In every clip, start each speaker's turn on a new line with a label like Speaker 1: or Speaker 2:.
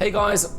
Speaker 1: Hey guys,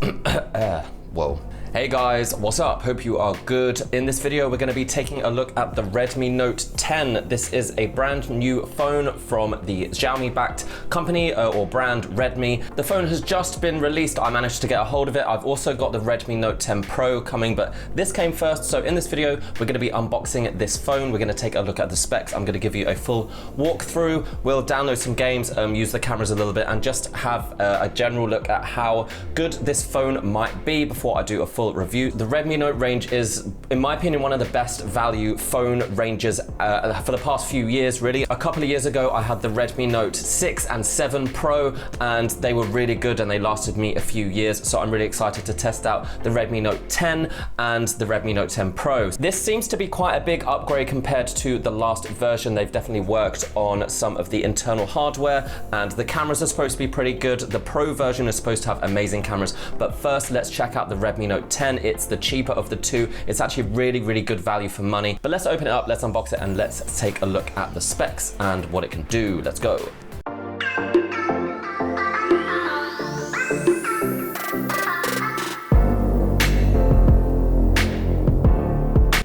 Speaker 1: whoa. Hey guys, what's up? Hope you are good. In this video, we're going to be taking a look at the Redmi Note 10. This is a brand new phone from the Xiaomi-backed company or brand Redmi. The phone has just been released. I managed to get a hold of it. I've also got the Redmi Note 10 Pro coming, but this came first. So in this video, we're going to be unboxing this phone. We're going to take a look at the specs. I'm going to give you a full walkthrough. We'll download some games, use the cameras a little bit, and just have a general look at how good this phone might be before I do a full review. The Redmi Note range is, in my opinion, one of the best value phone ranges for the past few years, really. A couple of years ago, I had the Redmi Note 6 and 7 Pro, and they were really good and they lasted me a few years. So I'm really excited to test out the Redmi Note 10 and the Redmi Note 10 Pro. This seems to be quite a big upgrade compared to the last version. They've definitely worked on some of the internal hardware, and the cameras are supposed to be pretty good. The Pro version is supposed to have amazing cameras, but first let's check out the Redmi Note 10. It's the cheaper of the two. It's actually really good value for money. But let's open it up, let's unbox it, and let's take a look at the specs and what it can do. Let's go.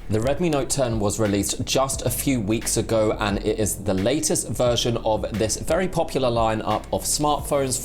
Speaker 1: The Redmi Note 10 was released just a few weeks ago, and it is the latest version of this very popular lineup of smartphones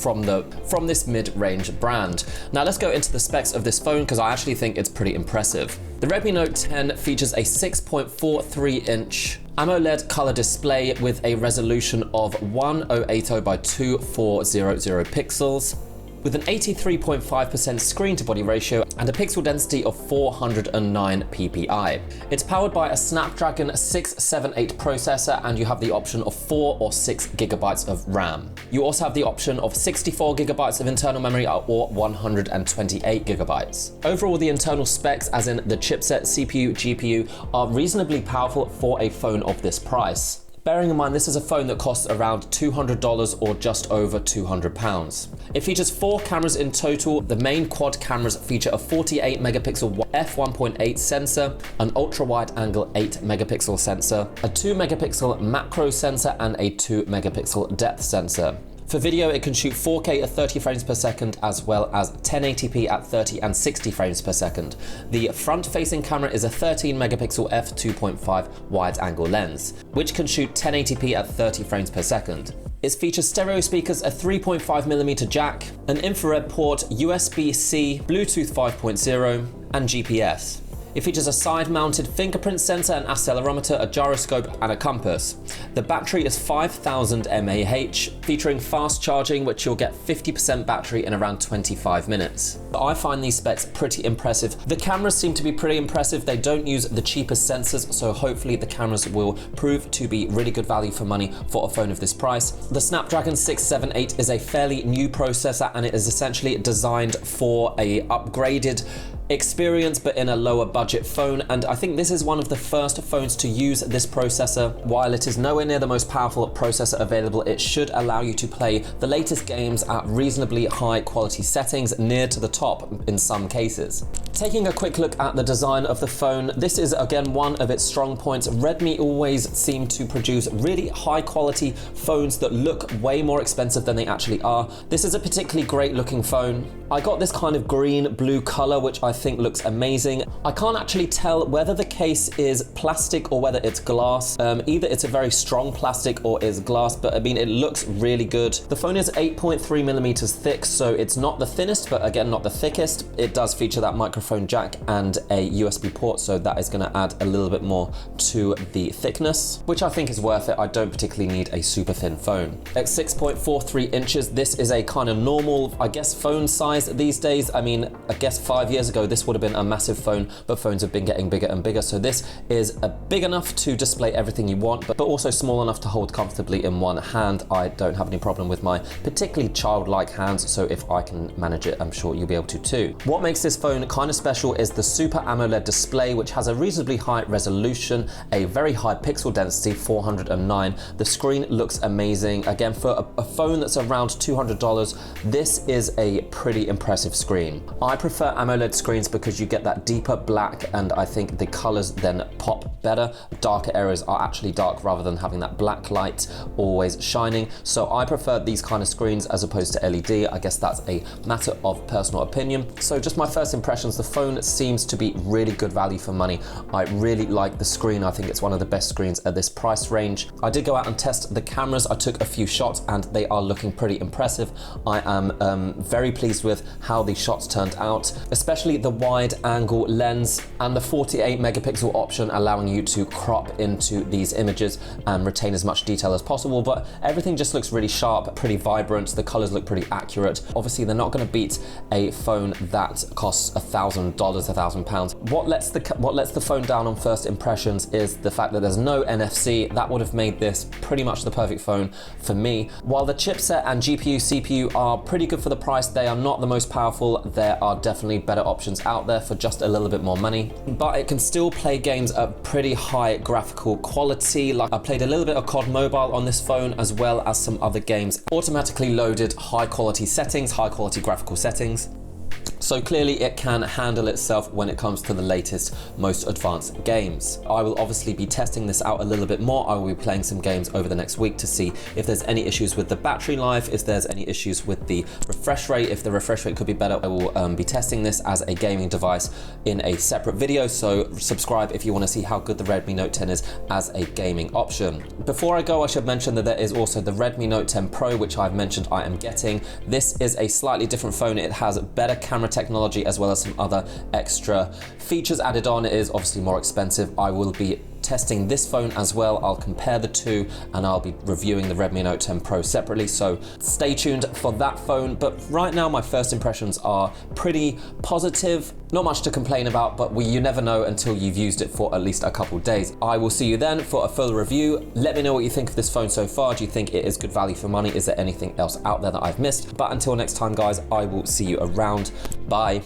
Speaker 1: from this mid-range brand. Now let's go into the specs of this phone, because I actually think it's pretty impressive. The Redmi Note 10 features a 6.43-inch AMOLED color display with a resolution of 1080 by 2400 pixels, with an 83.5% screen-to-body ratio and a pixel density of 409 ppi. It's powered by a Snapdragon 678 processor, and you have the option of 4 or 6 gigabytes of RAM. You also have the option of 64 gigabytes of internal memory or 128 gigabytes. Overall, the internal specs, as in the chipset, CPU, GPU, are reasonably powerful for a phone of this price. Bearing in mind, this is a phone that costs around $200 or just over £200. It features 4 cameras in total. The main quad cameras feature a 48 megapixel f1.8 sensor, an ultra wide angle 8 megapixel sensor, a 2 megapixel macro sensor, and a 2 megapixel depth sensor. For video, it can shoot 4K at 30 frames per second, as well as 1080p at 30 and 60 frames per second. The front-facing camera is a 13 megapixel f2.5 wide-angle lens, which can shoot 1080p at 30 frames per second. It features stereo speakers, a 3.5mm jack, an infrared port, USB-C, Bluetooth 5.0, and GPS. It features a side-mounted fingerprint sensor, an accelerometer, a gyroscope, and a compass. The battery is 5000 mAh, featuring fast charging, which you'll get 50% battery in around 25 minutes. I find these specs pretty impressive. The cameras seem to be pretty impressive. They don't use the cheapest sensors, so hopefully the cameras will prove to be really good value for money for a phone of this price. The Snapdragon 678 is a fairly new processor, and it is essentially designed for a upgraded experience but in a lower budget phone, and I think this is one of the first phones to use this processor. While it is nowhere near the most powerful processor available, it should allow you to play the latest games at reasonably high quality settings, near to the top in some cases. Taking a quick look at the design of the phone, this is again one of its strong points. Redmi always seem to produce really high quality phones that look way more expensive than they actually are. This is a particularly great looking phone. I got this kind of green blue color, which I think looks amazing. I can't actually tell whether the case is plastic or whether it's glass. Either it's a very strong plastic or is glass, but I mean, it looks really good. The phone is 8.3 millimeters thick, so it's not the thinnest, but again, not the thickest. It does feature that microphone jack and a USB port, so that is going to add a little bit more to the thickness, which I think is worth it. I don't particularly need a super thin phone. At 6.43 inches, this is a kind of normal, I guess, phone size these days. I mean, I guess 5 years ago, this would have been a massive phone, but phones have been getting bigger and bigger. So this is big enough to display everything you want, but also small enough to hold comfortably in one hand. I don't have any problem with my particularly childlike hands, so if I can manage it, I'm sure you'll be able to too. What makes this phone kind of special is the Super AMOLED display, which has a reasonably high resolution, a very high pixel density, 409. The screen looks amazing. Again, for a phone that's around $200, this is a pretty impressive screen. I prefer AMOLED screens screens because you get that deeper black, and I think the colors then pop better. Darker areas are actually dark rather than having that black light always shining. So I prefer these kind of screens as opposed to LED. I guess that's a matter of personal opinion. So just my first impressions, the phone seems to be really good value for money. I really like the screen. I think it's one of the best screens at this price range. I did go out and test the cameras. I took a few shots and they are looking pretty impressive. I am very pleased with how the shots turned out, especially the wide angle lens and the 48 megapixel option, allowing you to crop into these images and retain as much detail as possible. But everything just looks really sharp, pretty vibrant. The colors look pretty accurate. Obviously, they're not going to beat a phone that costs $1,000, £1,000. What lets the phone down on first impressions is the fact that there's no NFC. That would have made this pretty much the perfect phone for me. While the chipset and GPU, CPU are pretty good for the price, they are not the most powerful. There are definitely better options out there for just a little bit more money, but it can still play games at pretty high graphical quality. Like I played a little bit of COD Mobile on this phone, as well as some other games. Automatically loaded high quality settings, high quality graphical settings. So clearly it can handle itself when it comes to the latest, most advanced games. I will obviously be testing this out a little bit more. I will be playing some games over the next week to see if there's any issues with the battery life, if there's any issues with the refresh rate, if the refresh rate could be better. I will be testing this as a gaming device in a separate video, so subscribe if you want to see how good the Redmi Note 10 is as a gaming option. Before I go, I should mention that there is also the Redmi Note 10 Pro, which I've mentioned I am getting. This is a slightly different phone. It has better camera technology as well as some other extra features added on. It is obviously more expensive. I will be testing this phone as well. I'll compare the two and I'll be reviewing the Redmi Note 10 Pro separately, so stay tuned for that phone. But right now my first impressions are pretty positive. Not much to complain about, but you never know until you've used it for at least a couple days. I will see you then for a full review. Let me know what you think of this phone so far. Do you think it is good value for money? Is there anything else out there that I've missed? But until next time guys, I will see you around. Bye.